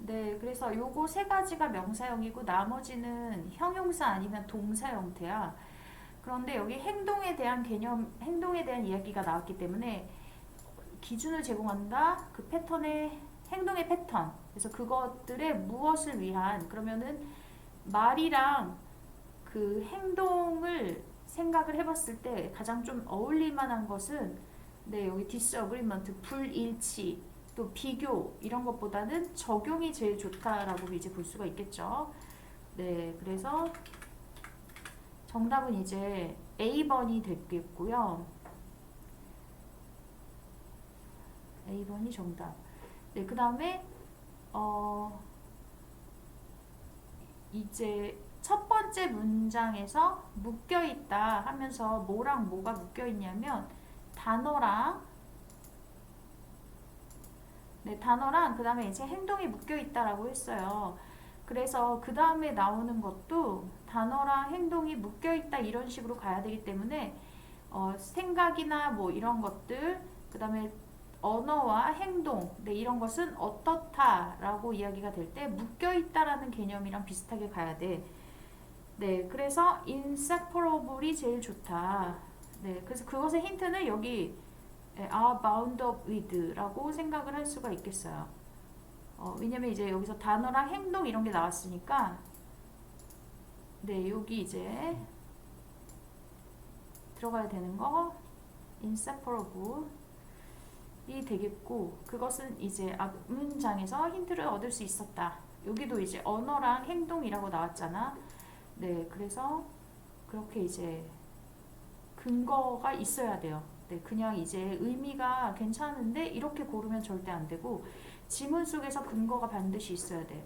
네, 그래서 요거 세 가지가 명사형이고 나머지는 형용사 아니면 동사 형태야. 그런데 여기 행동에 대한 개념, 행동에 대한 이야기가 나왔기 때문에 기준을 제공한다. 그 패턴의 행동의 패턴. 그래서 그것들의 무엇을 위한 그러면은 말이랑 그 행동을 생각을 해봤을 때 가장 좀 어울릴 만한 것은 네, 여기 disagreement, 불일치, 또 비교 이런 것보다는 적용이 제일 좋다라고 이제 볼 수가 있겠죠. 네, 그래서 정답은 이제 A번이 되겠고요. A번이 정답. 네, 그 다음에 이제 첫 번째 문장에서 묶여있다 하면서 뭐랑 뭐가 묶여있냐면 단어랑 네, 단어랑 그 다음에 이제 행동이 묶여있다라고 했어요. 그래서 그 다음에 나오는 것도 단어랑 행동이 묶여있다 이런 식으로 가야 되기 때문에 생각이나 뭐 이런 것들 그 다음에 언어와 행동 네, 이런 것은 어떻다라고 이야기가 될 때 묶여있다라는 개념이랑 비슷하게 가야 돼. 네, 그래서 inseparable이 제일 좋다. 네, 그래서 그것의 힌트는 여기 are bound up with라고 생각을 할 수가 있겠어요. 왜냐면 이제 여기서 단어랑 행동 이런 게 나왔으니까 네, 여기 이제 들어가야 되는 거 inseparable이 되겠고 그것은 이제 앞 문장에서 힌트를 얻을 수 있었다. 여기도 이제 언어랑 행동이라고 나왔잖아. 네, 그래서 그렇게 이제 근거가 있어야 돼요. 네, 그냥 이제 의미가 괜찮은데 이렇게 고르면 절대 안 되고 지문 속에서 근거가 반드시 있어야 돼.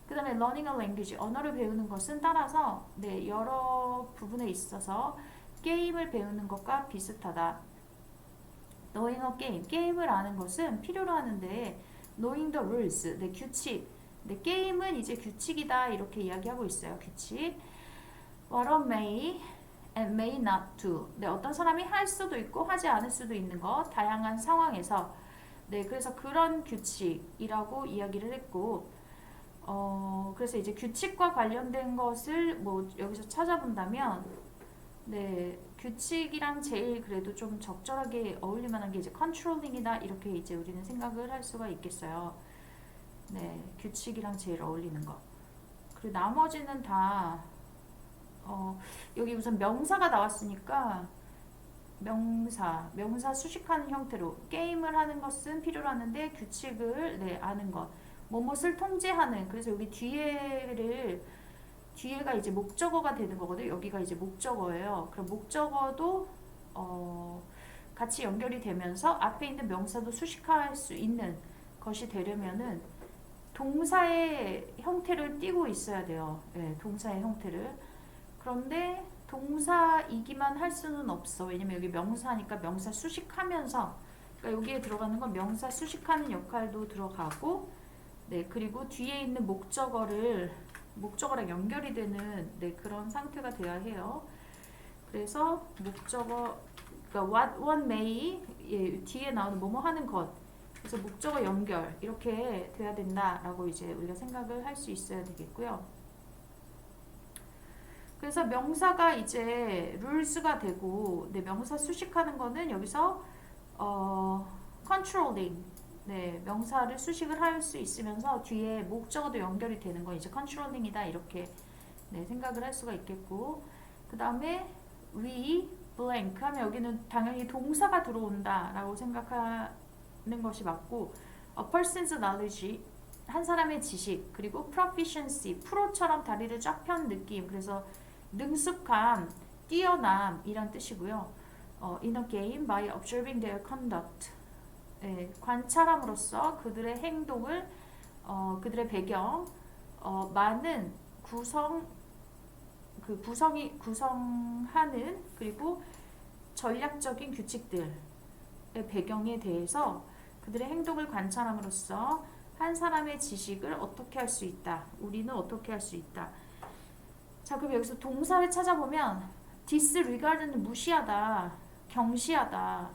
그 다음에 learning a language, 언어를 배우는 것은 따라서 네, 여러 부분에 있어서 게임을 배우는 것과 비슷하다. knowing a game, 게임을 아는 것은 필요로 하는데 knowing the rules, 네, 규칙. 네, 게임은 이제 규칙이다 이렇게 이야기하고 있어요. 규칙. What a may and may not do. 네, 어떤 사람이 할 수도 있고 하지 않을 수도 있는 것, 다양한 상황에서. 네, 그래서 그런 규칙이라고 이야기를 했고, 그래서 이제 규칙과 관련된 것을 뭐 여기서 찾아본다면, 네, 규칙이랑 제일 그래도 좀 적절하게 어울릴 만한 게 이제 컨트롤링이다 이렇게 이제 우리는 생각을 할 수가 있겠어요. 네, 규칙이랑 제일 어울리는 것. 그리고 나머지는 다 여기 우선 명사가 나왔으니까 명사 수식하는 형태로 게임을 하는 것은 필요로 하는데 규칙을 네, 아는 것. 뭐뭇을 통제하는. 그래서 여기 뒤에가 이제 목적어가 되는 거거든요. 여기가 이제 목적어예요. 그럼 목적어도 같이 연결이 되면서 앞에 있는 명사도 수식할 수 있는 것이 되려면은 동사의 형태를 띠고 있어야 돼요. 네, 동사의 형태를. 그런데 동사이기만 할 수는 없어. 왜냐면 여기 명사니까 명사 수식하면서 그러니까 여기에 들어가는 건 명사 수식하는 역할도 들어가고 네, 그리고 뒤에 있는 목적어랑 연결이 되는 네, 그런 상태가 돼야 해요. 그래서 목적어 그러니까 what may 예, 뒤에 나오는 뭐뭐 하는 것 그래서 목적어 연결 이렇게 돼야 된다라고 이제 우리가 생각을 할 수 있어야 되겠고요. 그래서 명사가 이제 rules가 되고 네, 명사 수식하는 거는 여기서 controlling 네, 명사를 수식을 할 수 있으면서 뒤에 목적어도 연결이 되는 건 이제 controlling이다 이렇게 네, 생각을 할 수가 있겠고 그 다음에 we blank 하면 여기는 당연히 동사가 들어온다 라고 생각하는 것이 맞고 a person's knowledge 한 사람의 지식 그리고 proficiency 프로처럼 다리를 쫙 편 느낌 그래서 능숙함, 뛰어남 이란 뜻이고요. in a game by observing their conduct 예, 관찰함으로써 그들의 행동을 그들의 배경 많은 구성하는 그리고 전략적인 규칙들의 배경에 대해서 그들의 행동을 관찰함으로써 한 사람의 지식을 어떻게 할 수 있다. 우리는 어떻게 할 수 있다. 자, 그럼 여기서 동사를 찾아보면 disregard는 무시하다, 경시하다.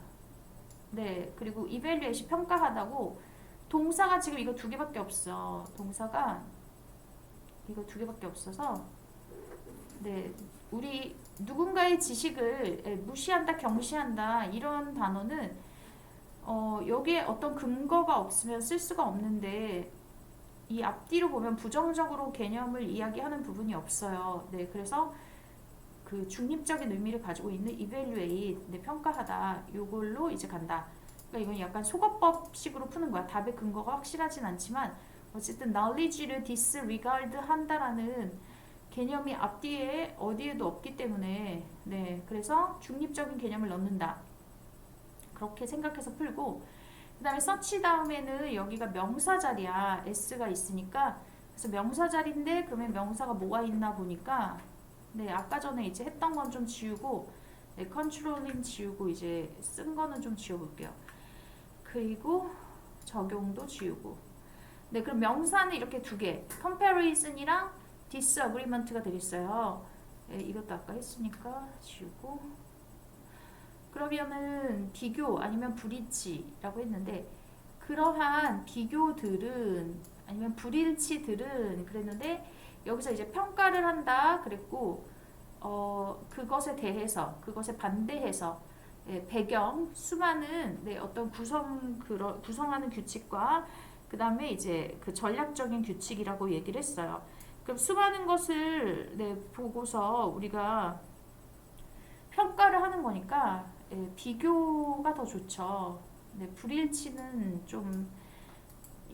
네, 그리고 evaluate 평가하다고 동사가 지금 이거 두 개밖에 없어. 동사가 이거 두 개밖에 없어서 네, 우리 누군가의 지식을 무시한다, 경시한다 이런 단어는 여기에 어떤 근거가 없으면 쓸 수가 없는데 이 앞뒤로 보면 부정적으로 개념을 이야기하는 부분이 없어요. 네, 그래서 그 중립적인 의미를 가지고 있는 evaluate, 네, 평가하다 요걸로 이제 간다. 그러니까 이건 약간 속어법식으로 푸는 거야. 답의 근거가 확실하진 않지만 어쨌든 knowledge를 disregard 한다라는 개념이 앞뒤에 어디에도 없기 때문에 네, 그래서 중립적인 개념을 넣는다. 그렇게 생각해서 풀고 그 다음에 서치 다음에는 여기가 명사 자리야. s가 있으니까 그래서 명사 자리인데 그러면 명사가 뭐가 있나 보니까 네, 아까 전에 이제 했던 건 좀 지우고 네, 컨트롤링 지우고 이제 쓴 거는 좀 지워볼게요. 그리고 적용도 지우고 네, 그럼 명사는 이렇게 두 개 comparison이랑 disagreement가 되겠어요. 네, 이것도 아까 했으니까 지우고 그러면은 비교 아니면 불일치라고 했는데 그러한 비교들은 아니면 불일치들은 그랬는데 여기서 이제 평가를 한다 그랬고 그것에 대해서 그것에 반대해서 예, 배경 수많은 네, 어떤 구성하는 규칙과 그 다음에 이제 그 전략적인 규칙이라고 얘기를 했어요. 그럼 수많은 것을 네, 보고서 우리가 평가를 하는 거니까 예, 비교가 더 좋죠. 네, 불일치는 좀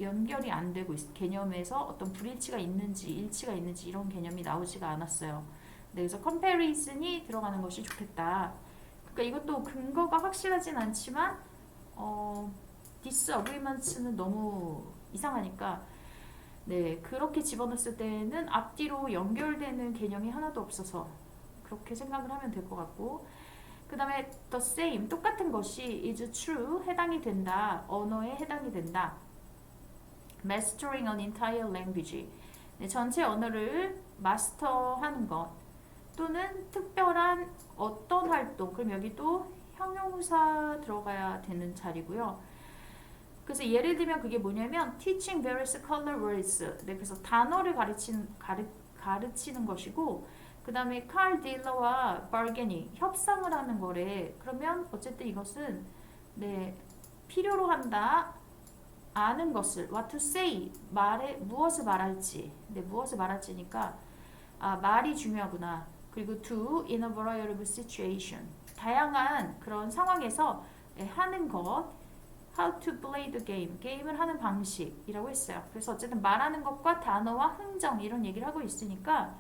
연결이 안 되고 개념에서 어떤 불일치가 있는지 일치가 있는지 이런 개념이 나오지가 않았어요. 네, 그래서 comparison이 들어가는 것이 좋겠다. 그러니까 이것도 근거가 확실하진 않지만 disagreements는 너무 이상하니까 네, 그렇게 집어넣었을 때는 앞뒤로 연결되는 개념이 하나도 없어서 그렇게 생각을 하면 될 것 같고 그 다음에 the same, 똑같은 것이 is true, 해당이 된다, 언어에 해당이 된다. mastering an entire language, 네, 전체 언어를 마스터하는 것 또는 특별한 어떤 활동, 그럼 여기 또 형용사 들어가야 되는 자리고요. 그래서 예를 들면 그게 뭐냐면 teaching various color words, 네, 그래서 단어를 가르치는 것이고 그 다음에 칼 딜러와 bargaining, 협상을 하는 거래. 그러면 어쨌든 이것은 네, 필요로 한다. 아는 것을 what to say, 무엇을 말할지. 네, 무엇을 말할지니까 말이 중요하구나. 그리고 do in a variety of situation, 다양한 그런 상황에서 하는 것. how to play the game, 게임을 하는 방식이라고 했어요. 그래서 어쨌든 말하는 것과 단어와 흥정 이런 얘기를 하고 있으니까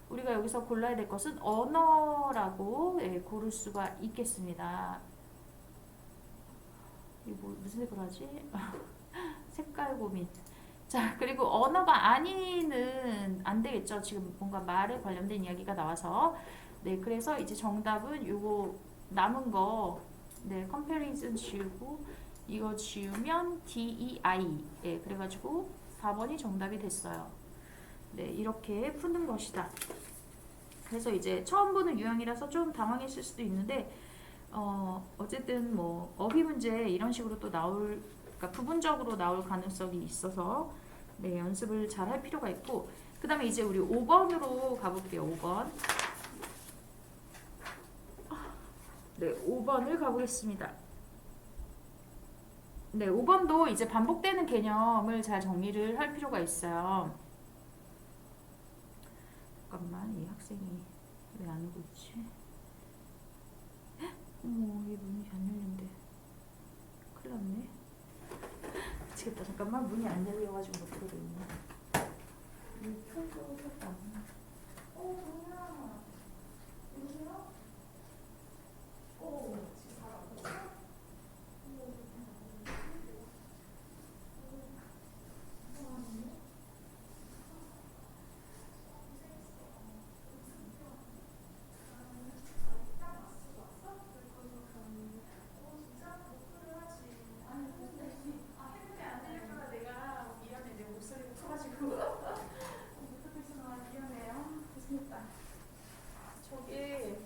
우리가 여기서 골라야 될 것은 언어라고 고를 수가 있겠습니다. 이거 무슨 색으로 하지? 색깔 고민. 자, 그리고 언어가 아니는 안 되겠죠. 지금 뭔가 말에 관련된 이야기가 나와서. 네, 그래서 이제 정답은 요거 남은 거, 네, comparison 지우고 이거 지우면 DEI. 네, 그래가지고 4번이 정답이 됐어요. 네, 이렇게 푸는 것이다. 그래서 이제 처음 보는 유형이라서 좀 당황했을 수도 있는데 어쨌든 뭐 어휘 문제 이런 식으로 또 그러니까 부분적으로 나올 가능성이 있어서 네, 연습을 잘 할 필요가 있고 그 다음에 이제 우리 5번으로 가볼게요. 5번. 네, 5번을 가보겠습니다. 네, 5번도 이제 반복되는 개념을 잘 정리를 할 필요가 있어요. 잠깐만, 이 학생이 왜 안 오고 있지? 어머, 얘 문이 안 열린대. 큰일 났네. 미치겠다. 잠깐만, 문이 안 열려가지고 못 들어오겠네. 뭐야? 여보세요? 지금 바로 왔어? 저게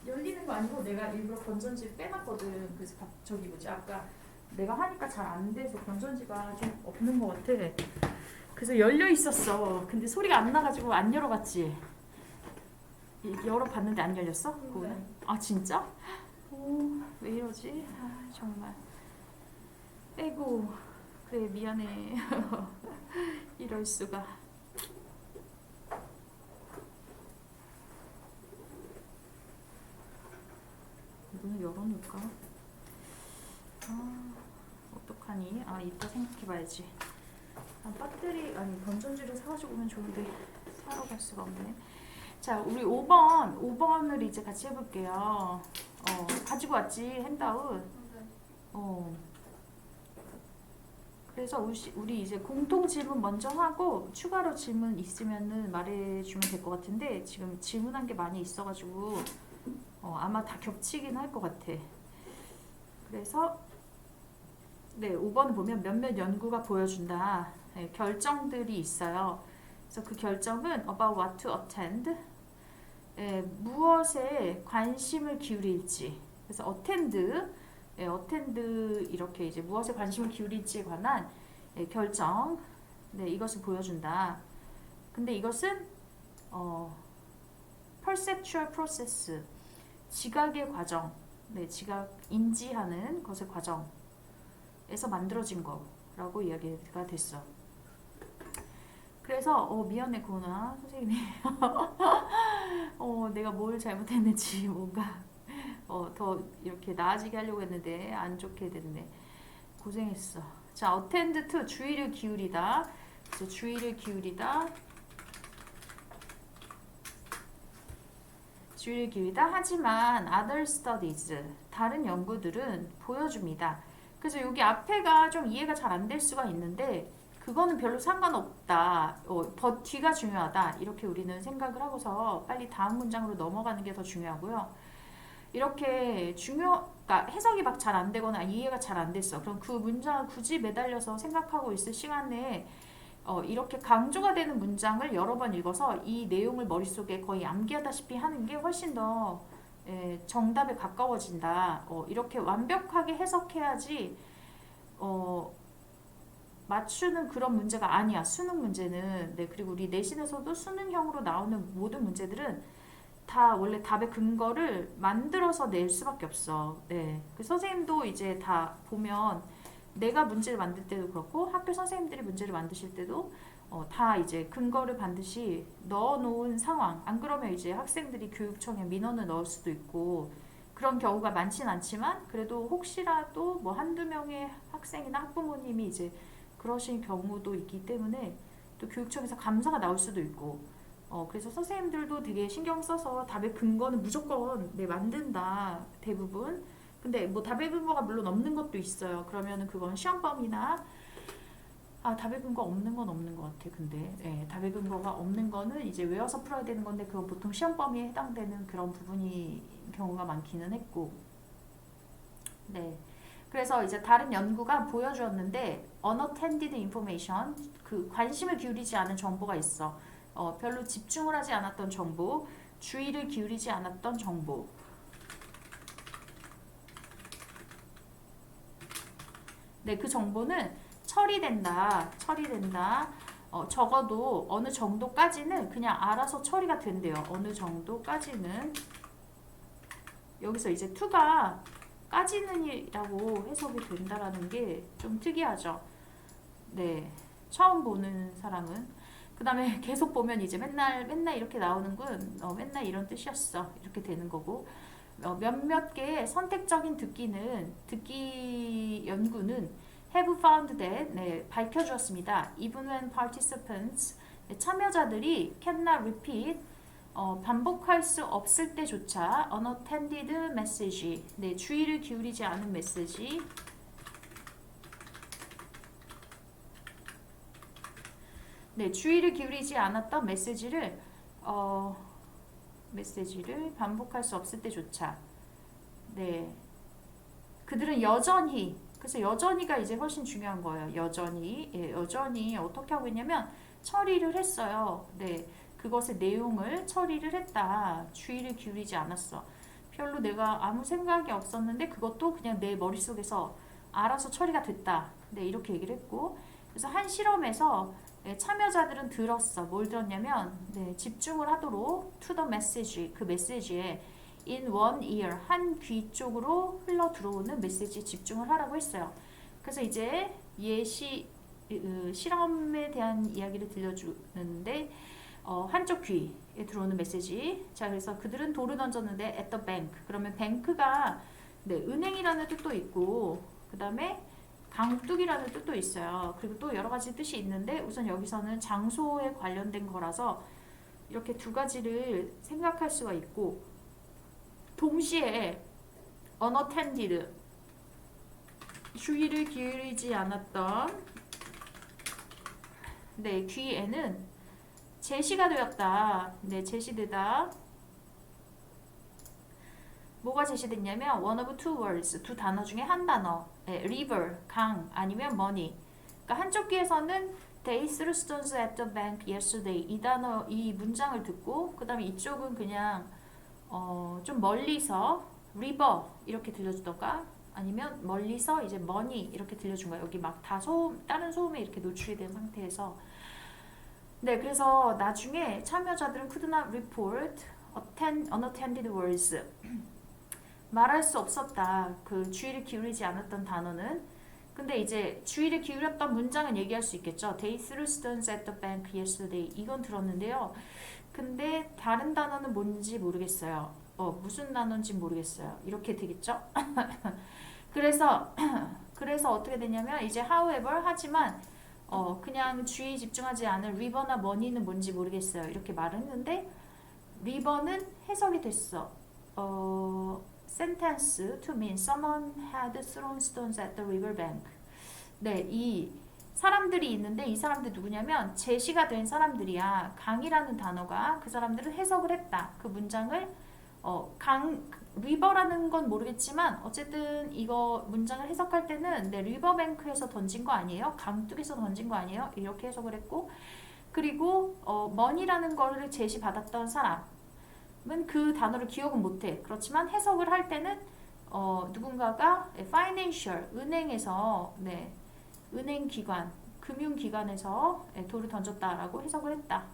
열리는 거 아니고 내가 일부러 건전지 빼놨거든. 그래서 저기 뭐지 아까 내가 하니까 잘 안 돼서 건전지가 좀 없는 것 같아. 그래서 열려 있었어. 근데 소리가 안 나가지고 안 열어봤지. 열어봤는데 안 열렸어? 그거는? 아 진짜? 오, 왜 이러지? 아, 정말. 에고, 그래 미안해. 이럴 수가. 문을 열어놓을까? 아, 어떡하니? 아, 이따 생각해봐야지. 아, 배터리, 아니, 건전지를 사가지고 오면 좋은데 사러 갈 수가 없네. 자, 우리 5번을 이제 같이 해볼게요. 가지고 왔지, 핸드아웃. 어. 그래서 우리 이제 공통 질문 먼저 하고 추가로 질문 있으면은 말해주면 될 것 같은데 지금 질문한 게 많이 있어가지고 아마 다 겹치긴 할 것 같아. 그래서 네, 5번 보면 몇몇 연구가 보여준다. 네, 결정들이 있어요. 그래서 그 결정은 about what to attend, 무엇에 관심을 기울일지. 그래서 attend 이렇게 이제 무엇에 관심을 기울일지에 관한 결정. 네, 이것을 보여준다. 근데 이것은 perceptual process, 지각의 과정, 네, 지각 인지하는 것의 과정에서 만들어진 거라고 이야기가 됐어. 그래서 미안해 고은아 선생님이 내가 뭘 잘못했는지 뭔가 더 이렇게 나아지게 하려고 했는데 안 좋게 됐네. 고생했어. 자, attend to 주의를 기울이다. 그래서 주의를 기울이다. 주의를 기울이다. 하지만 other studies, 다른 연구들은 보여줍니다. 그래서 여기 앞에가 좀 이해가 잘 안 될 수가 있는데 그거는 별로 상관없다. 더 뒤가 중요하다. 이렇게 우리는 생각을 하고서 빨리 다음 문장으로 넘어가는 게 더 중요하고요. 이렇게 그러니까 해석이 막 잘 안 되거나 이해가 잘 안 됐어. 그럼 그 문장을 굳이 매달려서 생각하고 있을 시간에 이렇게 강조가 되는 문장을 여러 번 읽어서 이 내용을 머릿속에 거의 암기하다시피 하는 게 훨씬 더 정답에 가까워진다. 이렇게 완벽하게 해석해야지 맞추는 그런 문제가 아니야. 수능 문제는. 네, 그리고 우리 내신에서도 수능형으로 나오는 모든 문제들은 다 원래 답의 근거를 만들어서 낼 수밖에 없어. 네. 그 선생님도 이제 다 보면 내가 문제를 만들 때도 그렇고 학교 선생님들이 문제를 만드실 때도 다 이제 근거를 반드시 넣어놓은 상황. 안 그러면 이제 학생들이 교육청에 민원을 넣을 수도 있고 그런 경우가 많진 않지만 그래도 혹시라도 뭐 한두 명의 학생이나 학부모님이 이제 그러신 경우도 있기 때문에 또 교육청에서 감사가 나올 수도 있고 그래서 선생님들도 되게 신경 써서 답의 근거는 무조건 만든다 대부분. 근데 뭐 답의 근거가 물론 없는 것도 있어요. 그러면은 그건 시험범위나 답의 근거 없는 건 없는 것 같아. 근데 답의 근거가 없는 거는 이제 외워서 풀어야 되는 건데 그건 보통 시험 범위에 해당되는 그런 부분이 경우가 많기는 했고. 네. 그래서 이제 다른 연구가 보여주었는데 unattended information, 그 관심을 기울이지 않은 정보가 있어. 별로 집중을 하지 않았던 정보, 주의를 기울이지 않았던 정보. 네, 그 정보는 처리된다. 적어도 어느 정도까지는 그냥 알아서 처리가 된대요. 어느 정도까지는. 여기서 이제 to가 까지는이라고 해석이 된다라는 게 좀 특이하죠. 네, 처음 보는 사람은. 그 다음에 계속 보면 이제 맨날 이렇게 나오는 건 맨날 이런 뜻이었어. 이렇게 되는 거고. 몇몇 개의 선택적인 듣기 연구는 have found that, 밝혀주었습니다. Even when participants, 참여자들이 cannot repeat, 반복할 수 없을 때조차 unattended message, 주의를 기울이지 않은 메시지, 주의를 기울이지 않았던 메시지를 반복할 수 없을 때조차 그들은 여전히, 그래서 여전히가 이제 훨씬 중요한 거예요. 여전히 어떻게 하고 있냐면 처리를 했어요. 그것의 내용을 처리를 했다. 주의를 기울이지 않았어. 별로 내가 아무 생각이 없었는데 그것도 그냥 내 머릿속에서 알아서 처리가 됐다. 네, 이렇게 얘기를 했고, 그래서 한 실험에서 참여자들은 들었어. 뭘 들었냐면, 네, 집중을 하도록 to the message, 그 메시지에 in one ear, 한 귀 쪽으로 흘러 들어오는 메시지에 집중을 하라고 했어요. 그래서 이제 실험에 대한 이야기를 들려주는데, 한쪽 귀에 들어오는 메시지. 자, 그래서 그들은 돌을 던졌는데 at the bank. 그러면 bank가 네, 은행이라는 뜻도 있고, 그 다음에 강둑이라는 뜻도 있어요. 그리고 또 여러 가지 뜻이 있는데 우선 여기서는 장소에 관련된 거라서 이렇게 두 가지를 생각할 수가 있고, 동시에 unattended, 주의를 기울이지 않았던 네, 귀에는 제시가 되었다. 네, 제시되다. 뭐가 제시됐냐면 one of two words, 두 단어 중에 한 단어. 네, river, 강, 아니면 money. 그러니까 한쪽 귀에서는 they threw stones at the bank yesterday, 이 단어, 이 문장을 듣고, 그 다음에 이쪽은 그냥 좀 멀리서 river 이렇게 들려주던가, 아니면 멀리서 이제 money 이렇게 들려준 거야. 여기 막 다 다른 소음에 이렇게 노출이 된 상태에서. 네, 그래서 나중에 참여자들은 could not report unattended words, 말할 수 없었다. 그 주의를 기울이지 않았던 단어는. 근데 이제 주의를 기울였던 문장은 얘기할 수 있겠죠. They threw stones at the bank yesterday. 이건 들었는데요. 근데 다른 단어는 뭔지 모르겠어요. 무슨 단어인지 모르겠어요. 이렇게 되겠죠? 그래서 어떻게 되냐면 이제 however, 하지만 그냥 주의에 집중하지 않을 river나 money는 뭔지 모르겠어요. 이렇게 말을 했는데 river는 해석이 됐어. sentence to mean someone had thrown stones at the river bank. 네, 이 사람들이 있는데 이 사람들 누구냐면 제시가 된 사람들이야. 강이라는 단어가 그 사람들을 해석을 했다. 그 문장을 리버라는 건 모르겠지만 어쨌든 이거 문장을 해석할 때는 네, 리버뱅크에서 던진 거 아니에요? 강둑에서 던진 거 아니에요? 이렇게 해석을 했고, 그리고 머니라는 거를 제시받았던 사람은 그 단어를 기억은 못해. 그렇지만 해석을 할 때는 누군가가 financial, 은행에서 네, 은행기관, 금융기관에서 돌을 던졌다라고 해석을 했다.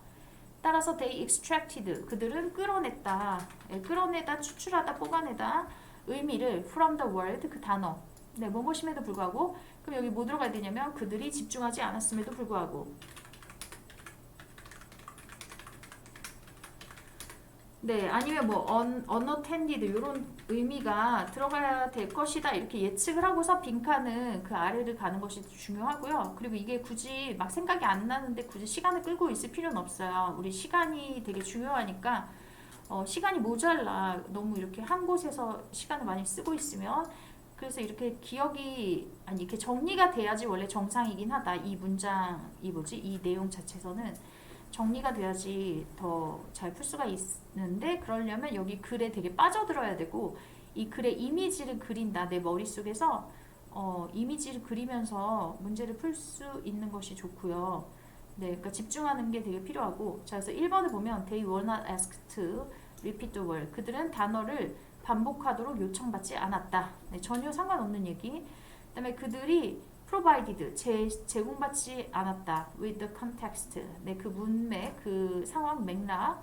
따라서 they extracted, 그들은 끌어냈다, 끌어내다, 추출하다, 뽑아내다 의미를 from the word, 그 단어, 네, 뭐뭐심에도 불구하고. 그럼 여기 뭐 들어가야 되냐면 그들이 집중하지 않았음에도 불구하고. 네, 아니면 뭐 unattended 이런 의미가 들어가야 될 것이다 이렇게 예측을 하고서 빈칸은 그 아래를 가는 것이 중요하고요. 그리고 이게 굳이 막 생각이 안 나는데 굳이 시간을 끌고 있을 필요는 없어요. 우리 시간이 되게 중요하니까 시간이 모자라. 너무 이렇게 한 곳에서 시간을 많이 쓰고 있으면. 그래서 이렇게 기억이 이렇게 정리가 돼야지 원래 정상이긴 하다. 이 문장, 이 내용 자체에서는 정리가 돼야지 더 잘 풀 수가 있는데, 그러려면 여기 글에 되게 빠져들어야 되고, 이 글의 이미지를 그린다. 내 머릿속에서 이미지를 그리면서 문제를 풀 수 있는 것이 좋고요. 네, 그러니까 집중하는 게 되게 필요하고. 자, 그래서 1번을 보면 they were not asked to repeat the word. 그들은 단어를 반복하도록 요청받지 않았다. 네, 전혀 상관없는 얘기. 그 다음에 그들이 provided, 제공받지 않았다. with the context, 네, 그 문맥, 그 상황 맥락.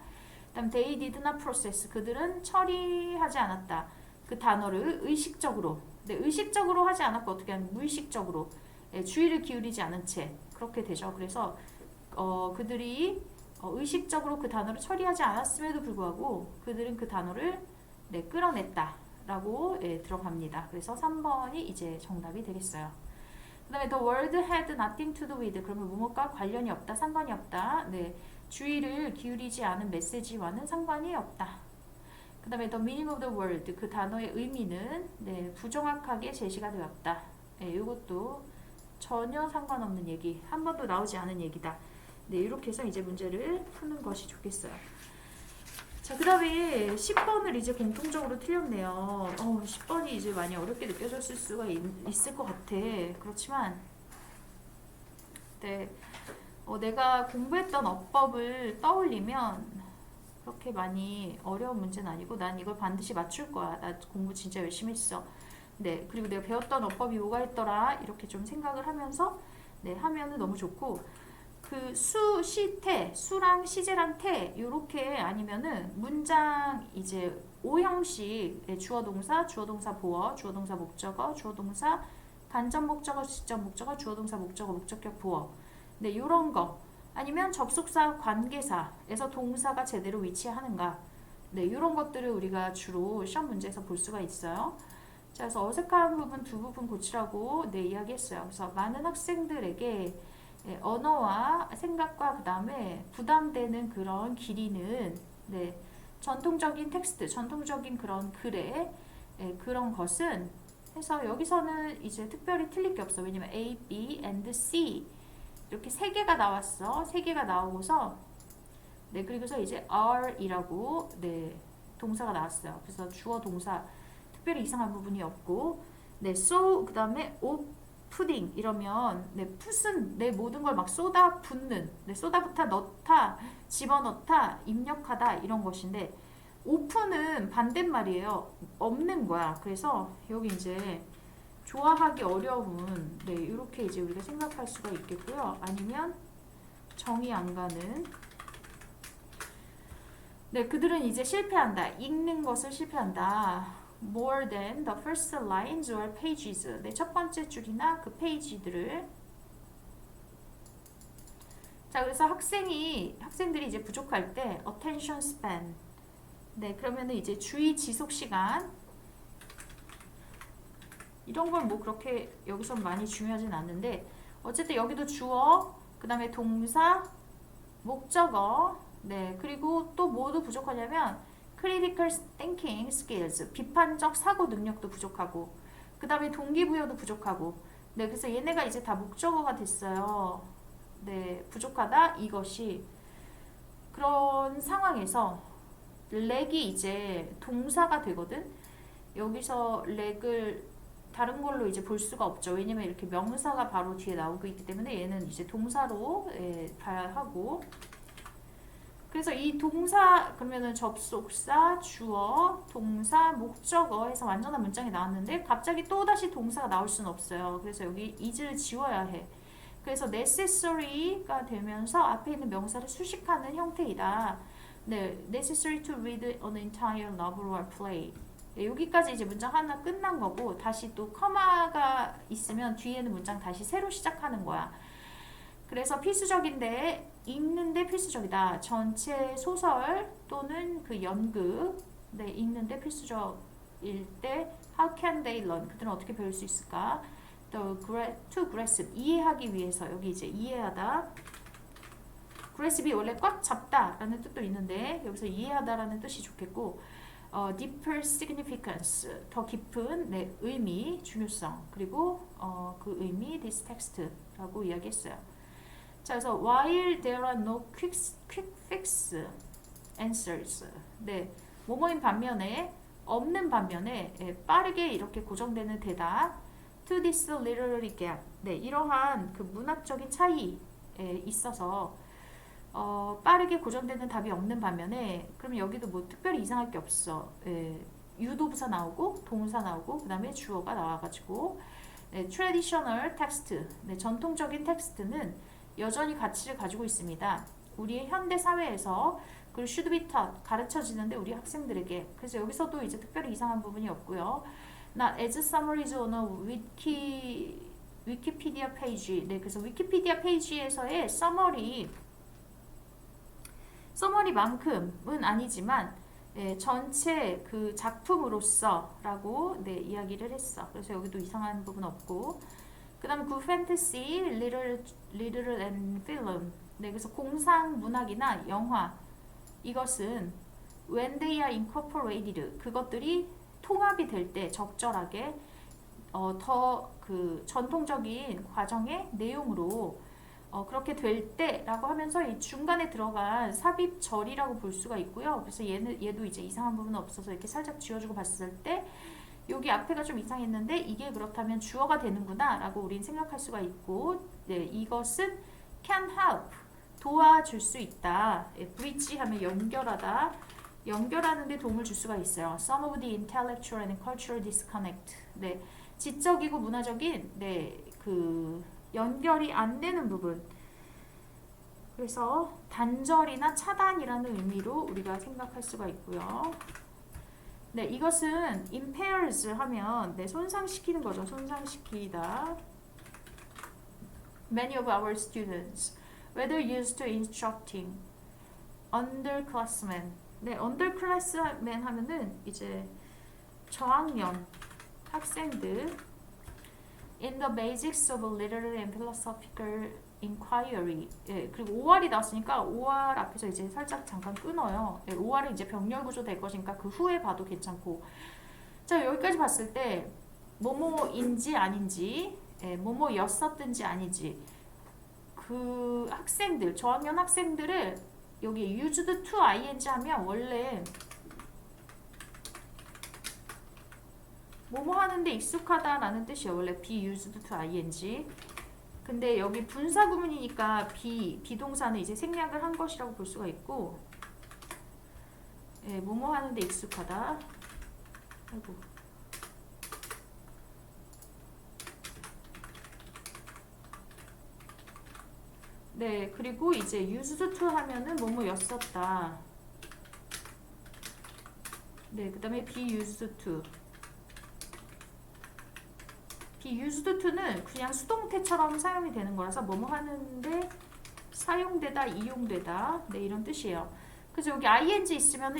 그다음 they did not process, 그들은 처리하지 않았다. 그 단어를 의식적으로, 네, 의식적으로 하지 않았고 어떻게 하면 무의식적으로, 네, 주의를 기울이지 않은 채 그렇게 되죠. 그래서 그들이 의식적으로 그 단어를 처리하지 않았음에도 불구하고 그들은 그 단어를 네, 끌어냈다라고 들어갑니다. 그래서 3번이 이제 정답이 되겠어요. 그 다음에 the word had nothing to do with, 그러면 뭐뭐과 관련이 없다, 상관이 없다. 네, 주의를 기울이지 않은 메시지와는 상관이 없다. 그 다음에 the meaning of the word, 그 단어의 의미는 네, 부정확하게 제시가 되었다. 네, 이것도 전혀 상관없는 얘기, 한 번도 나오지 않은 얘기다. 네, 이렇게 해서 이제 문제를 푸는 것이 좋겠어요. 자, 그 다음에 10번을 이제 공통적으로 틀렸네요. 10번이 이제 많이 어렵게 느껴졌을 수가 있을 것 같아. 그렇지만 네, 내가 공부했던 어법을 떠올리면 그렇게 많이 어려운 문제는 아니고 난 이걸 반드시 맞출 거야. 나 공부 진짜 열심히 했어. 네, 그리고 내가 배웠던 어법이 뭐가 있더라 이렇게 좀 생각을 하면서 네, 하면은 너무 좋고 그 수, 시, 태, 수랑 시제랑 태 요렇게 아니면은 문장 이제 5형식 네, 주어 동사, 주어 동사 보어, 주어 동사 목적어, 주어 동사 간접 목적어, 직접 목적어, 주어 동사 목적어, 목적격 보어 네, 요런 거 아니면 접속사 관계사에서 동사가 제대로 위치하는가 네, 이런 것들을 우리가 주로 시험 문제에서 볼 수가 있어요. 자, 그래서 어색한 부분 두 부분 고치라고 네, 이야기했어요. 그래서 많은 학생들에게 네, 언어와 생각과 그 다음에 부담되는 그런 길이는 네, 전통적인 텍스트, 전통적인 그런 글의 네, 그런 것은 해서 여기서는 이제 특별히 틀릴 게 없어. 왜냐면 A, B, and C 이렇게 세 개가 나왔어. 세 개가 나오고서 네, 그리고서 이제 are이라고 네, 동사가 나왔어요. 그래서 주어 동사 특별히 이상한 부분이 없고 네, so 그다음에 opening 이러면 네, 풋은 내 모든 걸 막 쏟아 붓는 네, 쏟아붓다 넣다 집어넣다 입력하다 이런 것인데 open은 반대말이에요. 없는 거야. 그래서 여기 이제 좋아하기 어려운 네, 이렇게 이제 우리가 생각할 수가 있겠고요. 아니면 정이 안 가는 네, 그들은 이제 실패한다. 읽는 것을 실패한다. More than the first lines or pages. 네, 첫 번째 줄이나 그 페이지들을. 자, 그래서 학생들이 이제 부족할 때 attention span. 네, 그러면은 이제 주의 지속 시간. 이런 걸 뭐 그렇게 여기서 많이 중요하진 않는데 어쨌든 여기도 주어, 그 다음에 동사, 목적어, 네, 그리고 또 뭐도 부족하냐면 critical thinking skills, 비판적 사고 능력도 부족하고 그 다음에 동기부여도 부족하고 네, 그래서 얘네가 이제 다 목적어가 됐어요. 네, 부족하다 이것이 그런 상황에서 렉이 이제 동사가 되거든. 여기서 렉을 다른 걸로 이제 볼 수가 없죠. 왜냐면 이렇게 명사가 바로 뒤에 나오고 있기 때문에 얘는 이제 동사로 봐야 하고 그래서 이 동사 그러면은 접속사, 주어, 동사, 목적어 해서 완전한 문장이 나왔는데 갑자기 또다시 동사가 나올 수는 없어요. 그래서 여기 is를 지워야 해. 그래서 necessary가 되면서 앞에 있는 명사를 수식하는 형태이다. 네, necessary to read an entire novel or play. 네, 여기까지 이제 문장 하나 끝난 거고 다시 또 커마가 있으면 뒤에는 문장 다시 새로 시작하는 거야. 그래서 필수적인데 읽는데 필수적이다. 전체 소설 또는 그 연극 네, 읽는데 필수적일 때 how can they learn? 그들은 어떻게 배울 수 있을까? to grasp 이해하기 위해서 여기 이제 이해하다. grasp이 원래 꽉 잡다라는 뜻도 있는데 여기서 이해하다라는 뜻이 좋겠고 deeper significance 더 깊은 네, 의미, 중요성 그리고 그 의미 this text라고 이야기했어요. 자, 그래서 while there are no quick fix answers 네, 뭐뭐인 반면에 없는 반면에 빠르게 이렇게 고정되는 대답 to this literary gap 네, 이러한 그 문학적인 차이에 있어서 빠르게 고정되는 답이 없는 반면에 그러면 여기도 뭐 특별히 이상할 게 없어. 유도부사 나오고 동사 나오고 그 다음에 주어가 나와가지고 traditional text 네, 전통적인 텍스트는 여전히 가치를 가지고 있습니다. 우리의 현대 사회에서 그리고 should be taught 가르쳐지는데 우리 학생들에게 그래서 여기서도 이제 특별히 이상한 부분이 없고요. Not as summaries on a 위키피디아 페이지 네, 그래서 위키피디아 페이지에서의 서머리만큼은 아니지만 전체 그 작품으로서라고 네, 이야기를 했어. 그래서 여기도 이상한 부분 없고 그 다음에 그 fantasy, literature and film 네, 그래서 공상 문학이나 영화 이것은 when they are incorporated 그것들이 통합이 될 때 적절하게 더 그 전통적인 과정의 내용으로 그렇게 될 때라고 하면서 이 중간에 들어간 삽입절이라고 볼 수가 있고요. 그래서 얘도 이제 이상한 부분은 없어서 이렇게 살짝 지워주고 봤을 때 여기 앞에가 좀 이상했는데 이게 그렇다면 주어가 되는구나 라고 우린 생각할 수가 있고 네, 이것은 can help 도와줄 수 있다. bridge 하면 연결하다 연결하는 데 도움을 줄 수가 있어요. Some of the intellectual and cultural disconnect. 네, 지적이고 문화적인 그 연결이 안 되는 부분. 그래서 단절이나 차단이라는 의미로 우리가 생각할 수가 있고요. 네, 이것은 impairs 하면 손상시키는 거죠. 손상시키다. Many of our students, whether used to instructing underclassmen. 네, underclassmen 하면은 이제 저학년 학생들 in the basics of literary and philosophical inquiry. 예, 그리고 5월이 나왔으니까 5월 앞에서 이제 살짝 잠깐 끊어요. 예, 5월은 이제 병렬 구조 될 것이니까 그 후에 봐도 괜찮고. 자, 여기까지 봤을 때 뭐뭐인지 아닌지, 예, 뭐뭐였었든지 아니지. 그 학생들, 저학년 학생들을 여기 used to ing 하면 원래 뭐뭐 하는데 익숙하다라는 뜻이에요. 원래 be used to ing. 근데 여기 분사 구문이니까 비동사는 이제 생략을 한 것이라고 볼 수가 있고, 예, 뭐뭐 하는데 익숙하다. 아이고. 네, 그리고 이제 used to 하면은 뭐뭐였었다. 네, 그 다음에 be used to. be used to는 그냥 수동태처럼 사용이 되는 거라서 뭐뭐 하는데 사용되다, 이용되다. 네, 이런 뜻이에요. 그래서 여기 ing 있으면은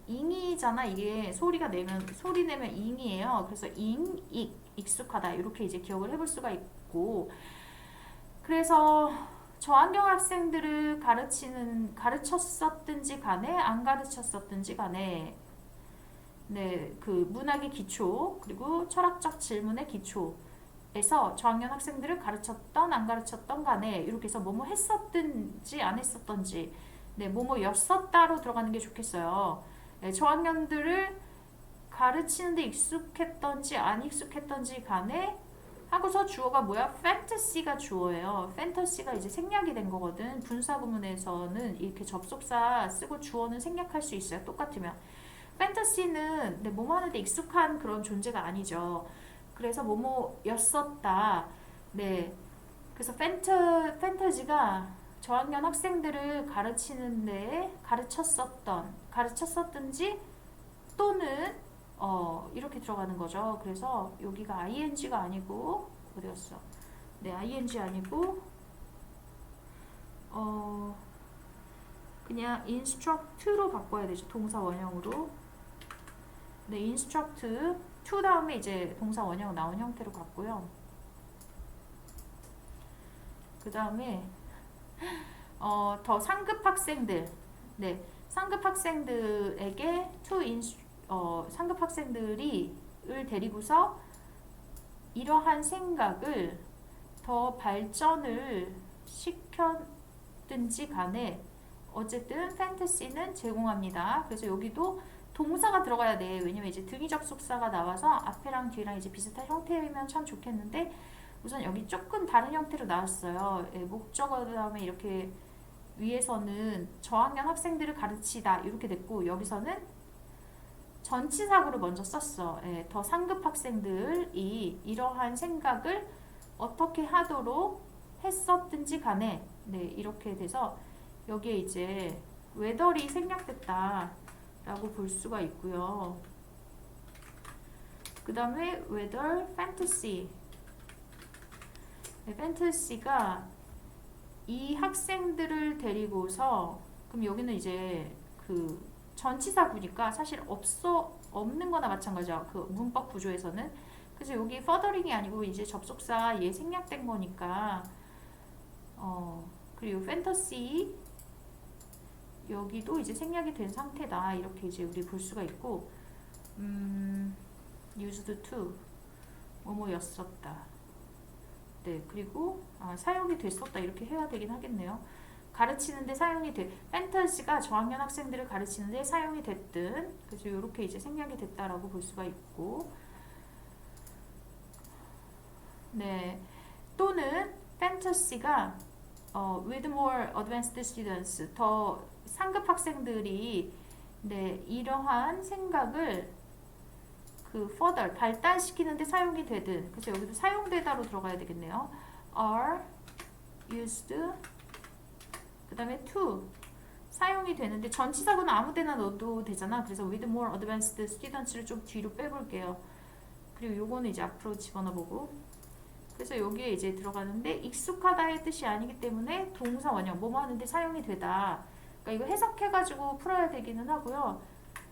ing이잖아. 이게 소리 내면 ing이에요. 그래서 익숙하다. 이렇게 이제 기억을 해볼 수가 있고. 그래서 저학년 학생들을 가르쳤었든지 간에 안 가르쳤었든지 간에 네, 그 문학의 기초 그리고 철학적 질문의 기초에서 저학년 학생들을 가르쳤던 안 가르쳤던 간에 이렇게 해서 뭐뭐 했었든지 안 했었던지 네, 뭐뭐였었다로 들어가는 게 좋겠어요. 네, 저학년들을 가르치는데 익숙했던지 안 익숙했던지 간에 하고서 주어가 뭐야? fantasy가 주어예요. fantasy가 이제 생략이 된 거거든. 분사 구문에서는 이렇게 접속사 쓰고 주어는 생략할 수 있어요. 똑같으면. fantasy는 뭐뭐 하는데 익숙한 그런 존재가 아니죠. 그래서 뭐뭐였었다. 네. 그래서 fantasy가 저학년 학생들을 가르치는데 가르쳤었든지 또는 이렇게 들어가는 거죠. 그래서 여기가 ing가 아니고 어디였어? 네, ing 아니고 그냥 instruct로 바꿔야 되죠. 동사 원형으로. 네, instruct to 다음에 이제 동사 원형 나온 형태로 갔고요. 그 다음에 더 상급 학생들. 네, 상급 학생들에게 상급 학생들이 데리고서 이러한 생각을 더 발전을 시켰든지 간에 어쨌든 판타시는 제공합니다. 그래서 여기도 동사가 들어가야 돼. 왜냐면 이제 등위 접속사가 나와서 앞에랑 뒤랑 이제 비슷한 형태이면 참 좋겠는데 우선 여기 조금 다른 형태로 나왔어요. 예, 목적어 다음에 이렇게 위에서는 저학년 학생들을 가르치다 이렇게 됐고 여기서는 전치사구를 먼저 썼어. 예, 더 상급 학생들이 이러한 생각을 어떻게 하도록 했었든지 간에 네, 이렇게 돼서 여기에 이제 whether이 생략됐다 라고 볼 수가 있고요. 그 다음에 whether fantasy. 네, fantasy가 이 학생들을 데리고서 그럼 여기는 이제 그 전치사구니까 사실 없는 거나 마찬가지야. 그 문법 구조에서는. 그래서 여기 furthering이 아니고 이제 접속사 얘 생략된 거니까 그리고 fantasy 여기도 이제 생략이 된 상태다. 이렇게 이제 우리 볼 수가 있고 used to 뭐뭐였었다. 네, 그리고 사용이 됐었다. 이렇게 해야 되긴 하겠네요. 가르치는데 사용이 판타시가 저학년 학생들을 가르치는데 사용이 됐든 그래서 이렇게 이제 생략이 됐다라고 볼 수가 있고 네 또는 판타시가 with more advanced students 더 상급 학생들이 네, 이러한 생각을 그 further 발달시키는데 사용이 되든 그래서 여기도 사용되다로 들어가야 되겠네요. are used 그 다음에 to 사용이 되는데 전치사구는 아무 데나 넣어도 되잖아. 그래서 with more advanced students를 좀 뒤로 빼볼게요. 그리고 요거는 이제 앞으로 집어넣어보고 그래서 여기에 이제 들어가는데 익숙하다의 뜻이 아니기 때문에 동사 원형 뭐뭐 하는데 사용이 되다. 그러니까 이거 해석해가지고 풀어야 되기는 하고요.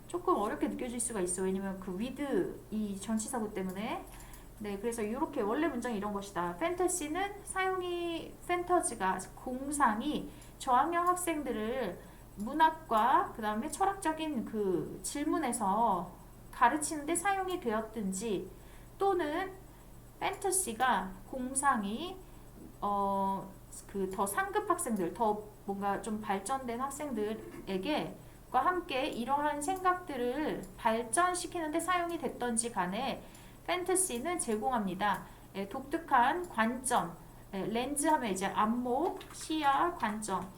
조금 어렵게 느껴질 수가 있어. 왜냐면 그 with 이 전치사구 때문에. 네, 그래서 이렇게 원래 문장이 이런 것이다. 판타지는 사용이 판타지가 공상이 저학년 학생들을 문학과 그 다음에 철학적인 그 질문에서 가르치는데 사용이 되었든지 또는 판타시가 공상이 그 더 상급 학생들 더 뭔가 좀 발전된 학생들에게 과 함께 이러한 생각들을 발전시키는데 사용이 됐던지 간에 판타시는 제공합니다. 독특한 관점, 렌즈 하면 이제 안목, 시야, 관점.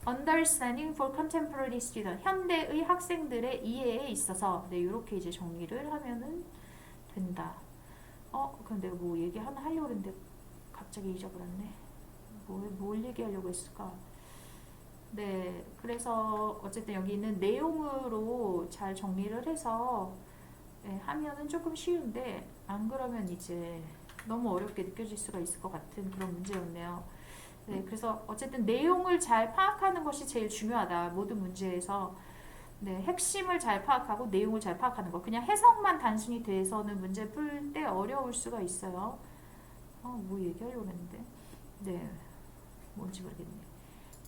Understanding for contemporary student, 현대의 학생들의 이해에 있어서 이렇게 이제 정리를 하면은 된다. 그럼 내가 뭐 얘기 하나 하려고 했는데 갑자기 잊어버렸네. 뭘 얘기하려고 했을까? 네, 그래서 어쨌든 여기 있는 내용으로 잘 정리를 해서 하면은 조금 쉬운데 안 그러면 이제 너무 어렵게 느껴질 수가 있을 것 같은 그런 문제였네요. 네, 그래서 어쨌든 내용을 잘 파악하는 것이 제일 중요하다. 모든 문제에서 네, 핵심을 잘 파악하고 내용을 잘 파악하는 거. 그냥 해석만 단순히 돼서는 문제 풀 때 어려울 수가 있어요. 뭐 얘기하려고 했는데 네, 뭔지 모르겠네.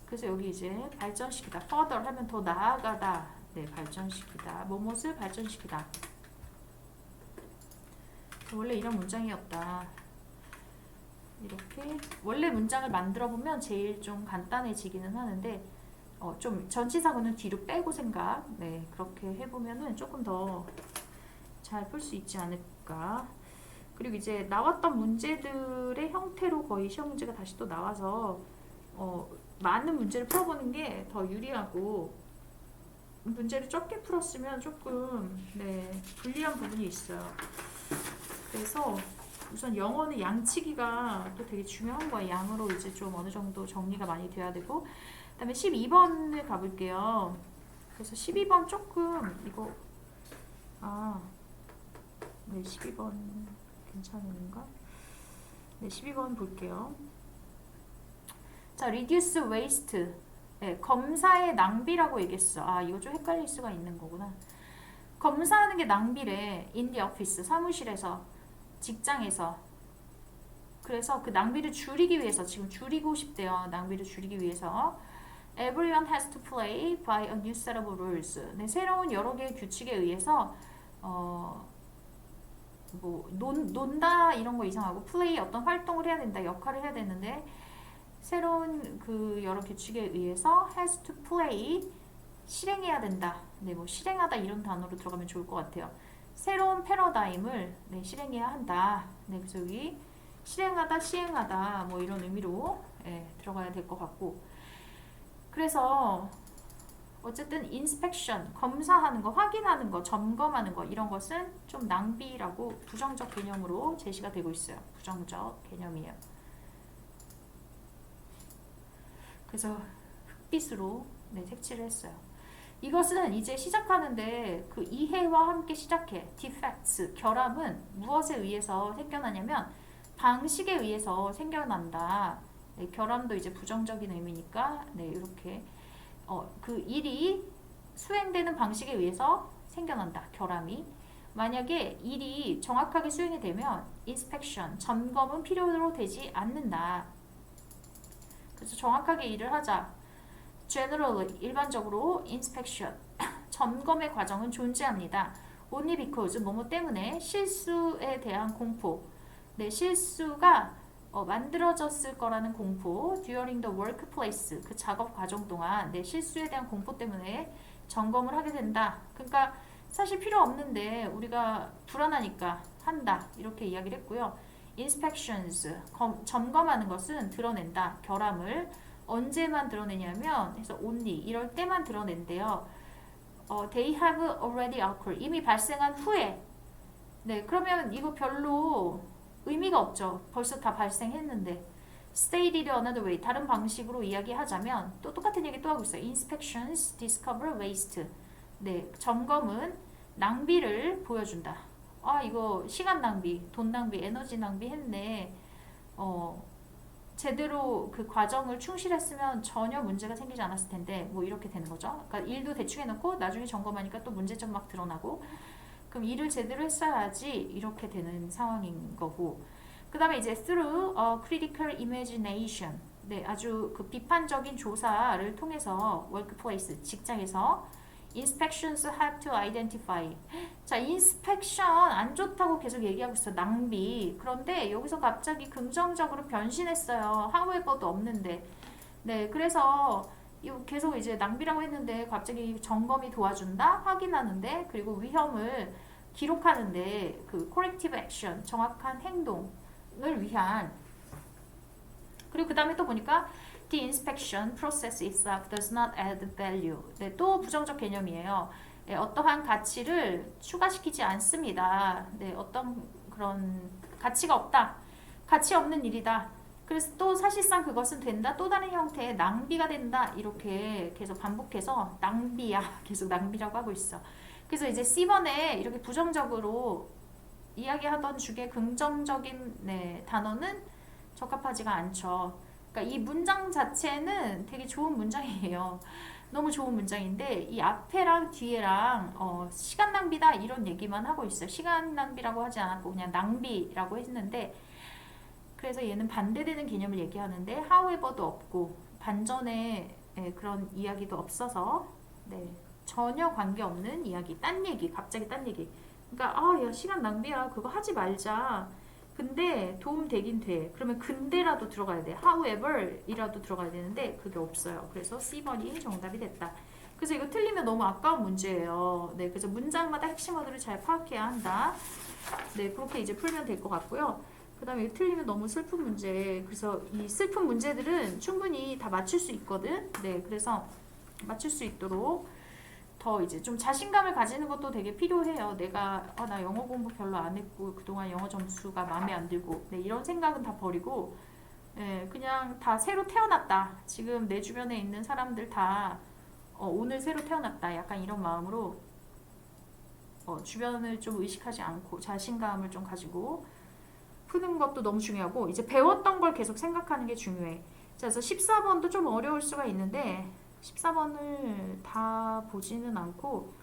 그래서 여기 이제 발전시키다, further 하면 더 나아가다, 네, 발전시키다, 무엇을 발전시키다. 원래 이런 문장이었다. 이렇게 원래 문장을 만들어 보면 제일 좀 간단해지기는 하는데 좀 전치사구는 뒤로 빼고 생각, 네, 그렇게 해보면은 조금 더 잘 풀 수 있지 않을까. 그리고 이제 나왔던 문제들의 형태로 거의 시험 문제가 다시 또 나와서 많은 문제를 풀어보는 게 더 유리하고 문제를 적게 풀었으면 조금 불리한 부분이 있어요. 그래서 우선 영어는 양치기가 또 되게 중요한 거예요. 양으로 이제 좀 어느 정도 정리가 많이 돼야 되고 그 다음에 12번을 가볼게요. 그래서 12번 조금 이거 네, 12번 괜찮은가? 네, 12번 볼게요. 자, reduce waste. 네, 검사의 낭비라고 얘기했어. 이거 좀 헷갈릴 수가 있는 거구나. 검사하는 게 낭비래. in the office, 사무실에서, 직장에서. 그래서 그 낭비를 줄이기 위해서, 지금 줄이고 싶대요. 낭비를 줄이기 위해서. Everyone has to play by a new set of rules. 네, 새로운 여러 개의 규칙에 의해서 논다 이런 거 이상하고 play 어떤 활동을 해야 된다, 역할을 해야 되는데 새로운 그 여러 규칙에 의해서 has to play 실행해야 된다. 네, 뭐 실행하다 이런 단어로 들어가면 좋을 것 같아요. 새로운 패러다임을 실행해야 한다. 네, 그래서 여기 실행하다, 시행하다 뭐 이런 의미로 들어가야 될 것 같고 그래서 어쨌든 inspection 검사하는 거, 확인하는 거, 점검하는 거 이런 것은 좀 낭비라고 부정적 개념으로 제시가 되고 있어요. 부정적 개념이에요. 그래서 흑빛으로 색칠을 했어요. 이것은 이제 시작하는데 그 이해와 함께 시작해. defects, 결함은 무엇에 의해서 생겨나냐면 방식에 의해서 생겨난다. 네, 결함도 이제 부정적인 의미니까 이렇게 그 일이 수행되는 방식에 의해서 생겨난다. 결함이. 만약에 일이 정확하게 수행이 되면 inspection, 점검은 필요로 되지 않는다. 그래서 정확하게 일을 하자. generally, 일반적으로 inspection, 점검의 과정은 존재합니다. only because, 뭐뭐 때문에 실수에 대한 공포. 네, 실수가 만들어졌을 거라는 공포, during the workplace, 그 작업 과정 동안 실수에 대한 공포 때문에 점검을 하게 된다. 그러니까 사실 필요 없는데 우리가 불안하니까 한다. 이렇게 이야기를 했고요. inspections, 점검하는 것은 드러낸다. 결함을 언제만 드러내냐면 그래서 only 이럴 때만 드러낸대요. They have already occurred. 이미 발생한 후에. 네, 그러면 이거 별로 의미가 없죠. 벌써 다 발생했는데. Stated another way. 다른 방식으로 이야기하자면 또 똑같은 얘기 또 하고 있어요. Inspections discover waste. 네, 점검은 낭비를 보여준다. 아, 이거 시간 낭비, 돈 낭비, 에너지 낭비 했네. 제대로 그 과정을 충실했으면 전혀 문제가 생기지 않았을 텐데 뭐 이렇게 되는 거죠. 그러니까 일도 대충 해놓고 나중에 점검하니까 또 문제점 막 드러나고 그럼 일을 제대로 했어야지 이렇게 되는 상황인 거고 그 다음에 이제 through critical imagination 네, 아주 그 비판적인 조사를 통해서 workplace, 직장에서 inspections have to identify 자, inspection 안 좋다고 계속 얘기하고 있어. 낭비. 그런데 여기서 갑자기 긍정적으로 변신했어요. however도 없는데. 네, 그래서 계속 이제 낭비라고 했는데 갑자기 점검이 도와준다? 확인하는데 그리고 위험을 기록하는데 그 corrective action, 정확한 행동을 위한 그리고 그 다음에 또 보니까 the inspection process itself does not add value. 네, 또 부정적 개념이에요. 네, 어떠한 가치를 추가시키지 않습니다. 네, 어떤 그런 가치가 없다. 가치 없는 일이다. 그래서 또 사실상 그것은 된다. 또 다른 형태의 낭비가 된다. 이렇게 계속 반복해서 낭비야. 계속 낭비라고 하고 있어. 그래서 이제 C번에 이렇게 부정적으로 이야기하던 중에 긍정적인 네, 단어는 적합하지가 않죠. 그러니까 이 문장 자체는 되게 좋은 문장이에요. 너무 좋은 문장인데 이 앞에랑 뒤에랑 시간 낭비다 이런 얘기만 하고 있어요. 시간 낭비라고 하지 않았고 그냥 낭비라고 했는데 그래서 얘는 반대되는 개념을 얘기하는데 however도 없고 반전의 그런 이야기도 없어서 네, 전혀 관계없는 이야기, 딴 얘기, 갑자기 딴 얘기. 그러니까 야 시간 낭비야 그거 하지 말자. 근데 도움 되긴 돼. 그러면 근데라도 들어가야 돼. however 이라도 들어가야 되는데 그게 없어요. 그래서 C번이 정답이 됐다. 그래서 이거 틀리면 너무 아까운 문제예요. 네, 그래서 문장마다 핵심 어들을 잘 파악해야 한다. 네, 그렇게 이제 풀면 될 것 같고요. 그 다음에 이거 틀리면 너무 슬픈 문제. 그래서 이 슬픈 문제들은 충분히 다 맞출 수 있거든. 네, 그래서 맞출 수 있도록 더 이제 좀 자신감을 가지는 것도 되게 필요해요. 내가 나 영어 공부 별로 안 했고 그동안 영어 점수가 마음에 안 들고 네, 이런 생각은 다 버리고 그냥 다 새로 태어났다. 지금 내 주변에 있는 사람들 다 오늘 새로 태어났다. 약간 이런 마음으로 주변을 좀 의식하지 않고 자신감을 좀 가지고 푸는 것도 너무 중요하고 이제 배웠던 걸 계속 생각하는 게 중요해. 자, 그래서 14번도 좀 어려울 수가 있는데 14번을 다 보지는 않고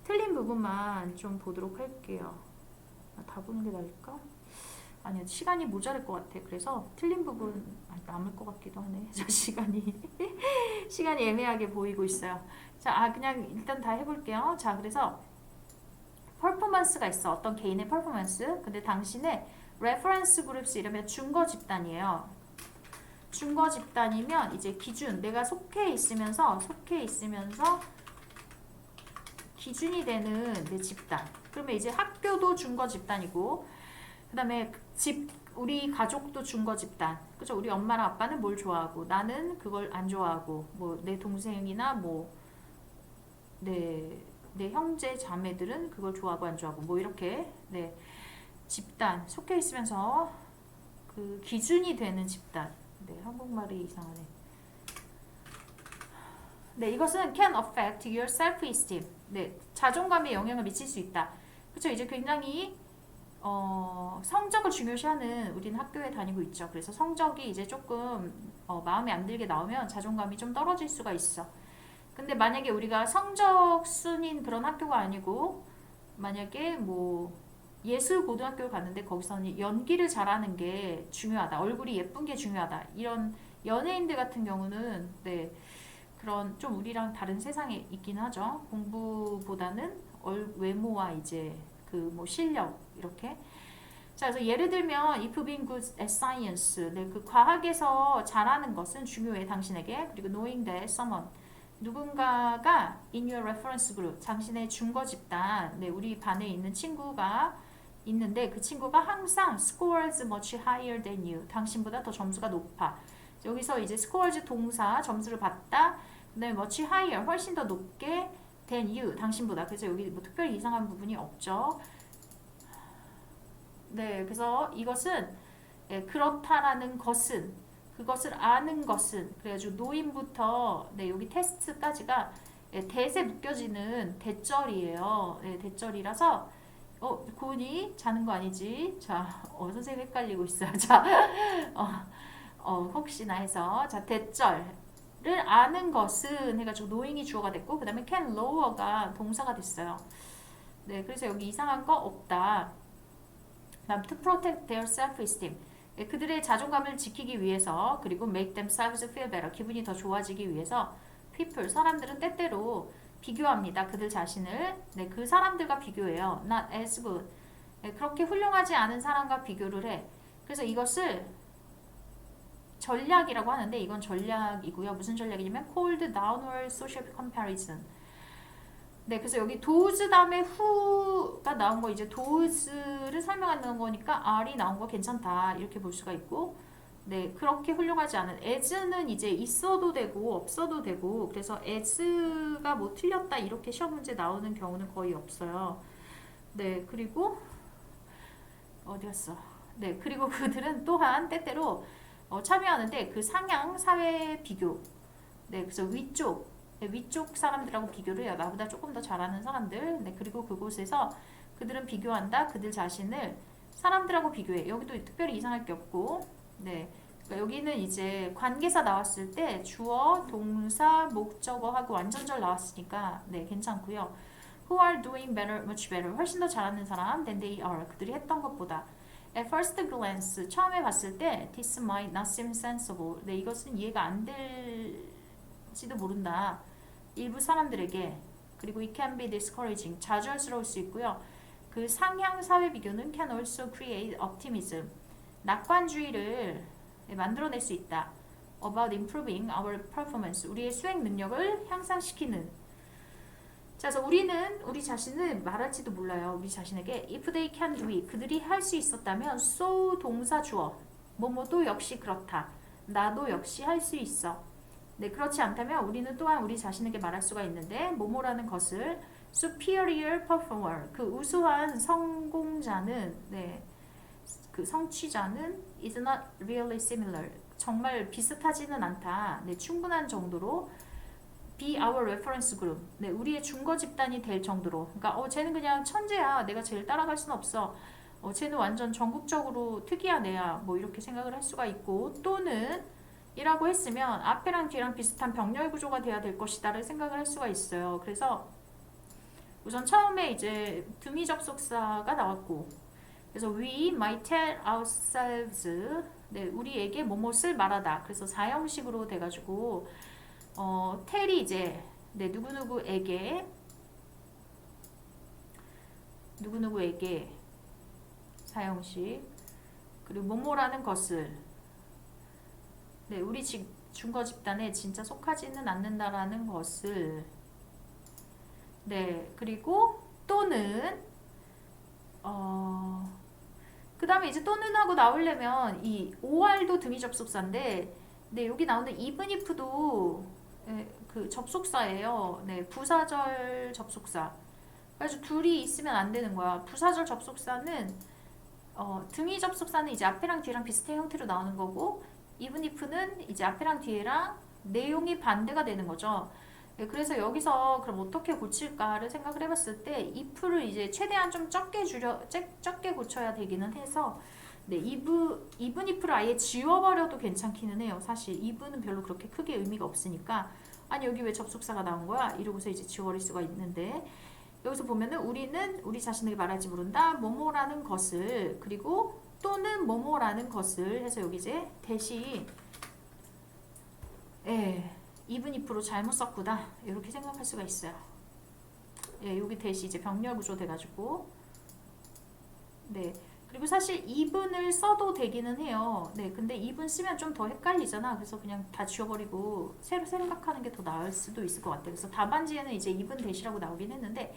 틀린 부분만 좀 보도록 할게요. 다 보는 게 나을까? 아니요, 시간이 모자랄 것 같아. 그래서 틀린 부분 남을 것 같기도 하네. 저 시간이 애매하게 보이고 있어요. 자, 그냥 일단 다 해볼게요. 자, 그래서 퍼포먼스가 있어. 어떤 개인의 퍼포먼스. 근데 당신의 레퍼런스 그룹스 이러면 증거 집단이에요. 증거 집단이면 이제 기준, 내가 속해 있으면서 기준이 되는 내 집단. 그러면 이제 학교도 증거 집단이고, 그 다음에 우리 가족도 증거 집단. 그죠? 우리 엄마랑 아빠는 뭘 좋아하고, 나는 그걸 안 좋아하고, 뭐 내 동생이나 뭐 내 형제 자매들은 그걸 좋아하고 안 좋아하고, 뭐 이렇게 네 집단 속해 있으면서 그 기준이 되는 집단. 네, 한국말이 이상하네. 네, 이것은 can affect your self-esteem. 네, 자존감에 영향을 미칠 수 있다. 그렇죠? 이제 굉장히 성적을 중요시하는 우리는 학교에 다니고 있죠. 그래서 성적이 이제 조금 마음에 안 들게 나오면 자존감이 좀 떨어질 수가 있어. 근데 만약에 우리가 성적 순인 그런 학교가 아니고 만약에 뭐 예술 고등학교를 갔는데 거기서는 연기를 잘하는 게 중요하다. 얼굴이 예쁜 게 중요하다. 이런 연예인들 같은 경우는 네, 그런 좀 우리랑 다른 세상에 있긴 하죠. 공부보다는 외모와 이제 그 뭐 실력 이렇게. 자, 그래서 예를 들면 if being good at science, 네, 그 과학에서 잘하는 것은 중요해 당신에게. 그리고 knowing that someone, 누군가가 in your reference group, 당신의 증거 집단, 네, 우리 반에 있는 친구가 있는데 그 친구가 항상 scores much higher than you, 당신보다 더 점수가 높아. 여기서 이제 scores 동사 점수를 받다. 그다음에 much higher 훨씬 더 높게 than you 당신보다. 그래서 여기 뭐 특별히 이상한 부분이 없죠. 네, 그래서 이것은 그렇다라는 것은 그것을 아는 것은 그래가지고 노인부터 네, 여기 테스트까지가 대세 묶여지는 대절이에요. 네, 대절이라서 고은이 자는 거 아니지? 자, 선생님 헷갈리고 있어요. 자, 혹시나 해서 자 대절을 아는 것은 해가지고 knowing이 주어가 됐고 그 다음에 can lower가 동사가 됐어요. 네, 그래서 여기 이상한 거 없다. 다음 to protect their self-esteem 그들의 자존감을 지키기 위해서 그리고 make themselves feel better 기분이 더 좋아지기 위해서 people 사람들은 때때로 비교합니다. 그들 자신을 네, 그 사람들과 비교해요. not as good 네, 그렇게 훌륭하지 않은 사람과 비교를 해. 그래서 이것을 전략이라고 하는데 이건 전략이고요. 무슨 전략이냐면 cold downward social comparison 네, 그래서 여기 does 다음에 who가 나온 거 이제 does를 설명하는 거니까 are이 나온 거 괜찮다 이렇게 볼 수가 있고 네, 그렇게 훌륭하지 않은 as는 이제 있어도 되고 없어도 되고 그래서 as가 뭐 틀렸다 이렇게 시험 문제 나오는 경우는 거의 없어요. 네, 그리고 어디 갔어? 네, 그리고 그들은 또한 때때로 참여하는데 그 상향 사회 비교 네, 그래서 위쪽 사람들하고 비교를 해요. 나보다 조금 더 잘하는 사람들. 네, 그리고 그곳에서 그들은 비교한다. 그들 자신을 사람들하고 비교해. 여기도 특별히 이상할 게 없고, 네, 그러니까 여기는 이제 관계사 나왔을 때 주어, 동사, 목적어하고 완전절 나왔으니까 네, 괜찮고요. Who are doing better, much better. 훨씬 더 잘하는 사람 than they are. 그들이 했던 것보다. At first glance, 처음에 봤을 때 this might not seem sensible. 네, 이것은 이해가 안 될지도 모른다. 일부 사람들에게. 그리고 it can be discouraging. 좌절스러울 수 있고요. 그 상향 사회 비교는 can also create optimism. 낙관주의를 만들어낼 수 있다. About improving our performance. 우리의 수행 능력을 향상시키는. 자, 그래서 우리는 우리 자신을 말할지도 몰라요. 우리 자신에게 if they can do it. 그들이 할 수 있었다면 so 동사 주어. 뭐뭐도 역시 그렇다. 나도 역시 할 수 있어. 네, 그렇지 않다면 우리는 또한 우리 자신에게 말할 수가 있는데 뭐뭐라는 것을 superior performer 그 우수한 성공자는 네, 그 성취자는 is not really similar 정말 비슷하지는 않다. 네, 충분한 정도로 be our reference group 네, 우리의 중거 집단이 될 정도로 그러니까 쟤는 그냥 천재야. 내가 제일 따라갈 수는 없어. 쟤는 완전 전국적으로 특이한 애야. 뭐 이렇게 생각을 할 수가 있고 또는 이라고 했으면 앞에랑 뒤랑 비슷한 병렬 구조가 돼야 될 것이다를 생각을 할 수가 있어요. 그래서 우선 처음에 이제 등위 접속사가 나왔고 그래서 we might tell ourselves 네, 우리에게 뭐뭇을 말하다. 그래서 사형식으로 돼가지고 tell이 이제 네, 누구누구에게 사형식 그리고 뭐뭐라는 것을 네, 우리 중거 집단에 진짜 속하지는 않는다라는 것을 네, 그리고 또는 그 다음에 이제 또는 하고 나오려면 이 OR도 등위 접속사인데 네, 여기 나오는 even if도 네, 그 접속사예요. 네, 부사절 접속사. 그래서 둘이 있으면 안 되는 거야. 부사절 접속사는 등위 접속사는 이제 앞에랑 뒤랑 비슷한 형태로 나오는 거고 even if는 이제 앞에랑 뒤에랑 내용이 반대가 되는 거죠. 그래서 여기서 그럼 어떻게 고칠까를 생각을 해봤을 때 if를 이제 최대한 좀 적게 고쳐야 되기는 해서 네, even if를 아예 지워버려도 괜찮기는 해요. 사실 even은 별로 그렇게 크게 의미가 없으니까 아니 여기 왜 접속사가 나온 거야? 이러고서 이제 지워버릴 수가 있는데 여기서 보면은 우리는 우리 자신에게 말할지 모른다. 뭐뭐라는 것을 그리고 또는 뭐뭐라는 것을 해서 여기 이제 대신 even if로 잘못 썼구나 이렇게 생각할 수가 있어요. 여기 대신 이제 병렬 구조 돼가지고 네, 그리고 사실 even을 써도 되기는 해요. 네, 근데 even 쓰면 좀 더 헷갈리잖아. 그래서 그냥 다 지워버리고 새로 생각하는 게 더 나을 수도 있을 것 같아요. 그래서 답안지에는 이제 even 대시라고 나오긴 했는데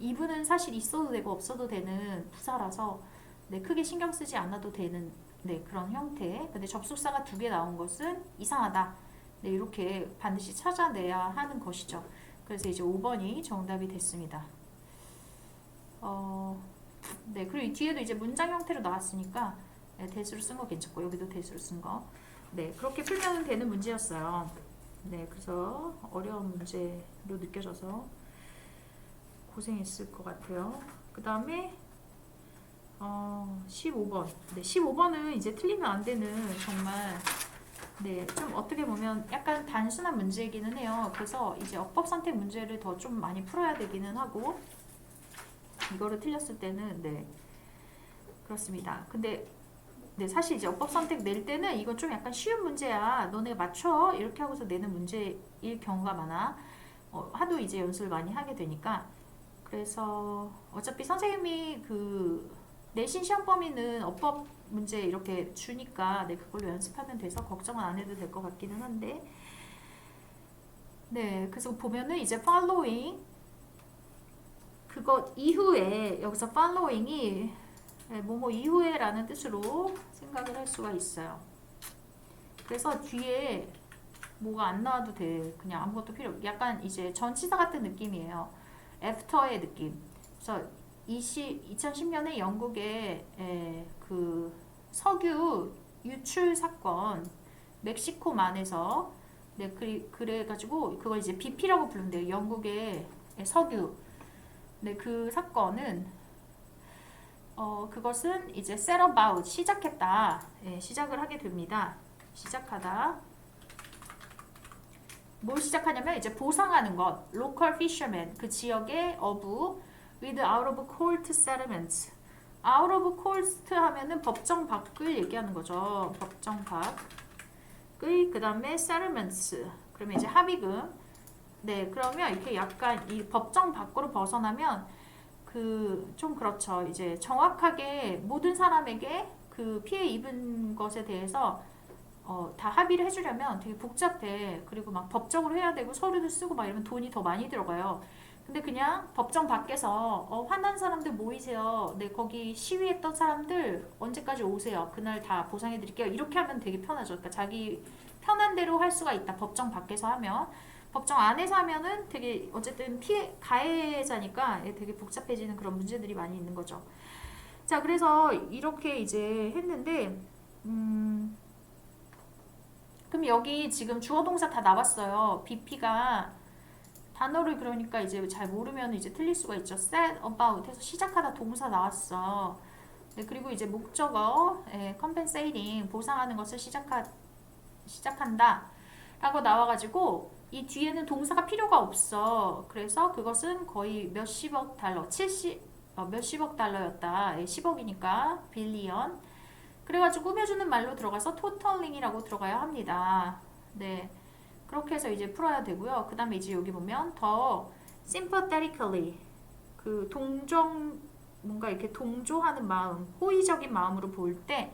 even은 사실 있어도 되고 없어도 되는 부사라서 네, 크게 신경 쓰지 않아도 되는 네, 그런 형태. 근데 접속사가 두 개 나온 것은 이상하다. 네, 이렇게 반드시 찾아내야 하는 것이죠. 그래서 이제 5번이 정답이 됐습니다. 네, 그리고 이 뒤에도 이제 문장 형태로 나왔으니까 네, 대수로 쓴 거 괜찮고 여기도 대수로 쓴 거. 네, 그렇게 풀면 되는 문제였어요. 네, 그래서 어려운 문제로 느껴져서 고생했을 것 같아요. 그 다음에 15번. 네, 15번은 이제 틀리면 안 되는 정말 네, 좀 어떻게 보면 약간 단순한 문제이기는 해요. 그래서 이제 어법 선택 문제를 더 좀 많이 풀어야 되기는 하고 이거를 틀렸을 때는 네, 그렇습니다. 근데 네, 사실 이제 어법 선택 낼 때는 이거 좀 약간 쉬운 문제야. 너네 맞춰. 이렇게 하고서 내는 문제일 경우가 많아. 하도 이제 연습을 많이 하게 되니까. 그래서 어차피 선생님이 그 내신 시험 범위는 어법 문제 이렇게 주니까 네, 그걸로 연습하면 돼서 걱정은 안 해도 될 것 같기는 한데. 네, 그래서 보면은 이제 following 그것 이후에 여기서 following이 네, 뭐뭐 이후에 라는 뜻으로 생각을 할 수가 있어요. 그래서 뒤에 뭐가 안 나와도 돼. 그냥 아무것도 필요 없고 약간 이제 전치사 같은 느낌이에요. after의 느낌. 그래서 2010년에 영국의 그 석유 유출 사건 멕시코만에서 네, 그래가지고 그걸 이제 BP라고 부른대요. 영국의 석유. 네, 그 사건은 그것은 이제 set about 시작했다. 예, 시작을 하게 됩니다. 시작하다. 뭘 시작하냐면 이제 보상하는 것. local fishermen 그 지역의 어부 with out of court settlements. out of court 하면은 법정 밖을 얘기하는 거죠. 법정 밖의 그 다음에 settlements. 그러면 이제 합의금. 네, 그러면 이렇게 약간 이 법정 밖으로 벗어나면 그 좀 그렇죠. 이제 정확하게 모든 사람에게 그 피해 입은 것에 대해서 다 합의를 해주려면 되게 복잡해. 그리고 막 법적으로 해야 되고 서류도 쓰고 막 이러면 돈이 더 많이 들어가요. 근데 그냥 법정 밖에서 화난 사람들 모이세요. 네, 거기 시위했던 사람들 언제까지 오세요. 그날 다 보상해드릴게요. 이렇게 하면 되게 편하죠. 그러니까 자기 편한 대로 할 수가 있다. 법정 밖에서 하면. 법정 안에서 하면은 되게 어쨌든 가해자니까 되게 복잡해지는 그런 문제들이 많이 있는 거죠. 자, 그래서 이렇게 이제 했는데 그럼 여기 지금 주어 동사 다 나왔어요. BP가 단어를 그러니까 이제 잘 모르면 이제 틀릴 수가 있죠. set about 해서 시작하다 동사 나왔어. 네, 그리고 이제 목적어 compensating 보상하는 것을 시작한다 라고 나와가지고 이 뒤에는 동사가 필요가 없어. 그래서 그것은 거의 몇십억 달러, 몇십억 달러였다. 10억이니까 빌리언. 그래가지고 꾸며주는 말로 들어가서 토털링이라고 들어가야 합니다. 네, 그렇게 해서 이제 풀어야 되고요. 그 다음에 이제 여기 보면 더 sympathetically 그 뭔가 이렇게 동조하는 마음, 호의적인 마음으로 볼 때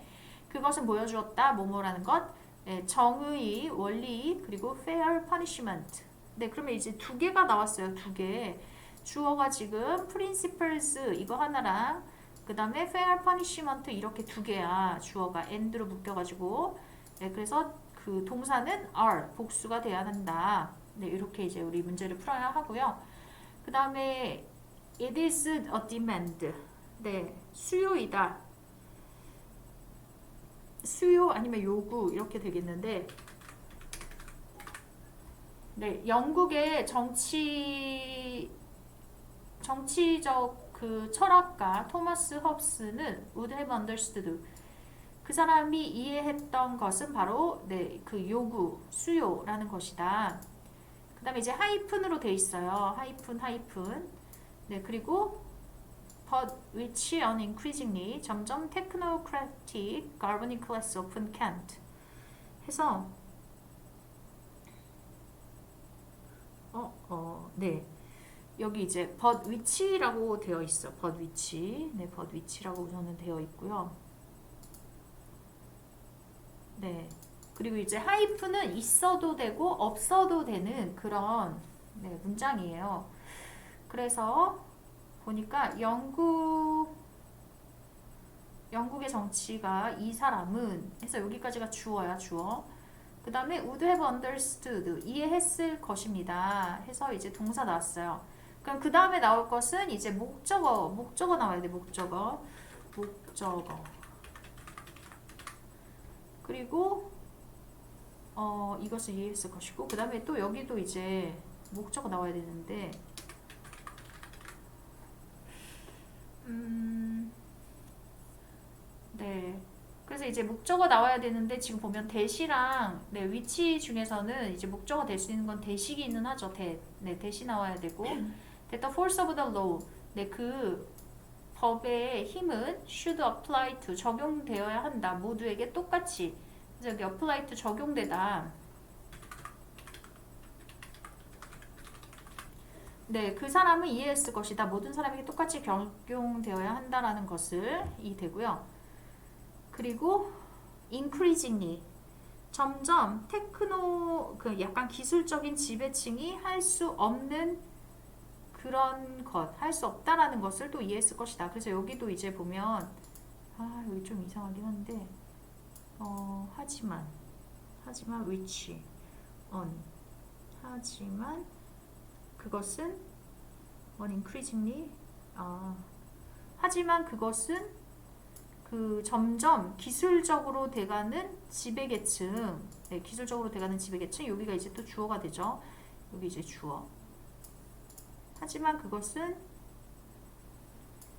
그것은 보여주었다. 뭐뭐라는 것. 정의, 원리, 그리고 fair punishment. 네, 그러면 이제 두 개가 나왔어요. 두 개. 주어가 지금 principles 이거 하나랑 그 다음에 fair punishment 이렇게 두 개야. 주어가 and로 묶여가지고. 네, 그래서 그 동사는 are 복수가 돼야 한다. 네, 이렇게 이제 우리 문제를 풀어야 하고요. 그 다음에 it is a demand. 네, 수요이다. 수요 아니면 요구 이렇게 되겠는데 네, 영국의 정치적 그 철학가 토마스 헙스는 would have understood 그 사람이 이해했던 것은 바로 네, 그 요구, 수요라는 것이다. 그 다음에 이제 하이픈으로 돼 있어요. 하이픈. 네, 그리고 but which increasingly 점점 technocratic governing class often can't 해서 네, 여기 이제 but which라고 되어 있어. but which 네, but which라고 우선은 되어 있고요. 네, 그리고 이제 하이픈은 있어도 되고 없어도 되는 그런 네, 문장이에요. 그래서 보니까 영국의 정치가 이 사람은 해서 여기까지가 주어야 주어. 그 다음에 would have understood 이해했을 것입니다. 해서 이제 동사 나왔어요. 그럼 그 다음에 나올 것은 이제 목적어 나와야 돼. 목적어. 그리고 이것을 이해했을 것이고 그 다음에 또 여기도 이제 목적어 나와야 되는데 네. 그래서 이제 목적어 나와야 되는데 지금 보면 대시랑 네, 위치 중에서는 이제 목적어 될 수 있는 건 대시기는 하죠. 네, 대시 나와야 되고 the force of the law 네, 그 법의 힘은 should apply to 적용되어야 한다. 모두에게 똑같이. 그래서 여기 apply to 적용되다. 네, 그 사람은 이해했을 것이다. 모든 사람에게 똑같이 적용되어야 한다라는 것을 이 되고요. 그리고 increasingly 점점 테크노 그 약간 기술적인 지배층이 할 수 없는 그런 것, 할 수 없다라는 것을 또 이해했을 것이다. 그래서 여기도 이제 보면 여기 좀 이상하긴 한데 하지만 which on 하지만 그것은 increasingly 하지만 그것은 그 점점 기술적으로 돼가는 지배계층 네, 기술적으로 돼가는 지배계층 여기가 이제 또 주어가 되죠. 여기 이제 주어 하지만 그것은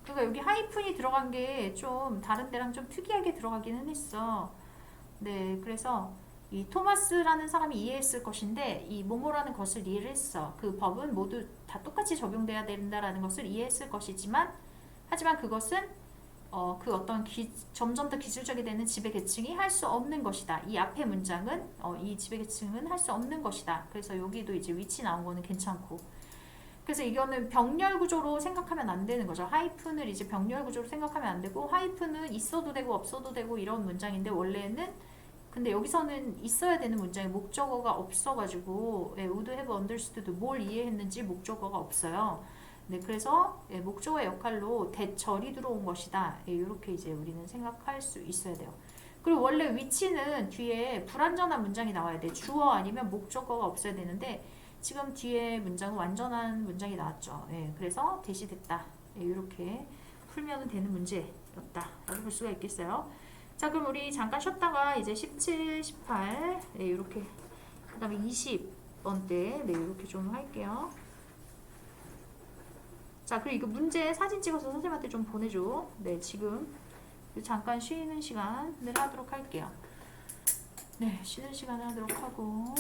그러니까 여기 하이픈이 들어간 게 좀 다른 데랑 좀 특이하게 들어가기는 했어. 네, 그래서 이 토마스라는 사람이 이해했을 것인데 이 모모라는 것을 이해를 했어. 그 법은 모두 다 똑같이 적용돼야 된다라는 것을 이해했을 것이지만 하지만 그것은 그 어떤 점점 더 기술적이 되는 지배계층이 할 수 없는 것이다. 이 앞의 문장은 이 지배계층은 할 수 없는 것이다. 그래서 여기도 이제 위치 나온 거는 괜찮고 그래서 이거는 병렬 구조로 생각하면 안 되는 거죠. 하이픈을 이제 병렬 구조로 생각하면 안 되고 하이픈은 있어도 되고 없어도 되고 이런 문장인데 원래는 근데 여기서는 있어야 되는 문장에 목적어가 없어가지고 would have understood 뭘 이해했는지 목적어가 없어요. 네, 그래서 목적어의 역할로 대절이 들어온 것이다. 이렇게 이제 우리는 생각할 수 있어야 돼요. 그리고 원래 위치는 뒤에 불완전한 문장이 나와야 돼. 주어 아니면 목적어가 없어야 되는데 지금 뒤에 문장은 완전한 문장이 나왔죠. 그래서 대시됐다. 이렇게 풀면 되는 문제였다. 라고 볼 수가 있겠어요. 자, 그럼 우리 잠깐 쉬었다가 이제 17, 18 이렇게 그 다음에 20번 때 이렇게 좀 할게요. 자, 그리고 이거 문제 사진 찍어서 선생님한테 좀 보내줘. 네, 지금 잠깐 쉬는 시간을 하도록 할게요. 네, 쉬는 시간을 하도록 하고